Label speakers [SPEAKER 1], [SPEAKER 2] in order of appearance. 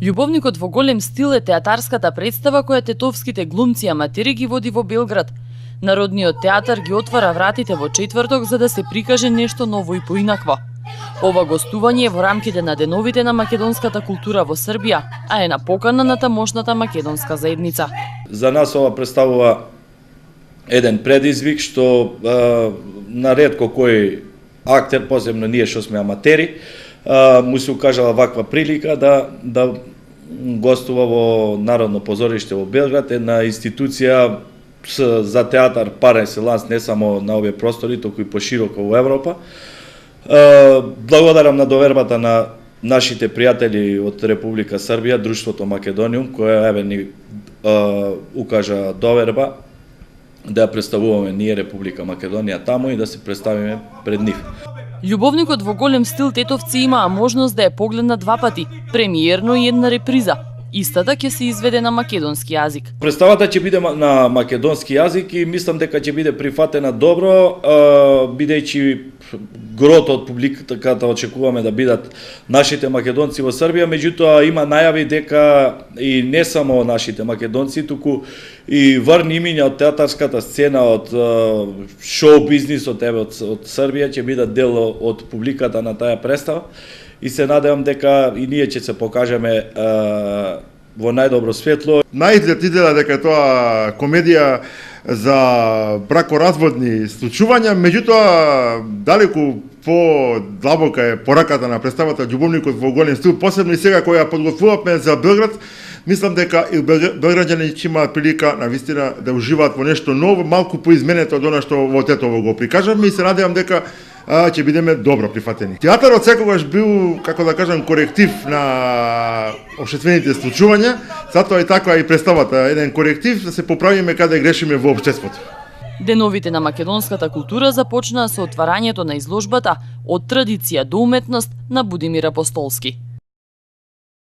[SPEAKER 1] Љубовникот во голем стил е театарската представа која тетовските глумци и аматери ги води во Белград. Народниот театар ги отвара вратите во четврток за да се прикаже нешто ново и поинакво. Ова гостување е во рамките на деновите на македонската култура во Србија, а е на покана на тамошната македонска заедница.
[SPEAKER 2] За нас ова представува еден предизвик што на ретко кој актер, посебно ние што сме аматери, му се укажала ваква прилика да гостува во Народно позориште во Белград, една институција за театар пар екселанс не само на овие простори, туку и пошироко во Европа. Благодарам на довербата на нашите пријатели од Република Србија, Друштвото Македониум, која ни укажа доверба да ја представуваме ние Република Македонија таму и да се представиме пред нив.
[SPEAKER 1] Љубовникот во голем стил тетовци имаа можност да ја погледнат два пати, премиерно и една реприза. Истата ќе се изведе на македонски јазик.
[SPEAKER 2] Представата ќе биде на македонски јазик и мислам дека ќе биде прифатена добро, бидејќи грото од публиката очекуваме да бидат нашите македонци во Србија, меѓутоа има најави дека и не само нашите македонци, туку и врни имиња од театарската сцена, од шоу бизнисот од Србија ќе бидат дел од публиката на таа представа и се надевам дека и ние ќе се покажеме во најдобро светло.
[SPEAKER 3] Наизглед изгледа дека тоа комедија за бракоразводни случувања, меѓутоа далеку по-длабока е пораката на представата Љубовникот во голем стил, посебно и сега која подготвуваме за Белград. Мислам дека и белграѓани ќе имаат прилика навистина да уживаат во нешто ново, малку поизменето од она што во Тетово го прикажавме и се надевам дека ќе бидеме добро прифатени. Театарот секогаш бил, како да кажам, коректив на општествените случувања, затоа и таква и представата, еден коректив да се поправиме каде грешиме во општеството.
[SPEAKER 1] Деновите на македонската култура започнаа со отварањето на изложбата Од традиција до уметност на Будимир Апостолски.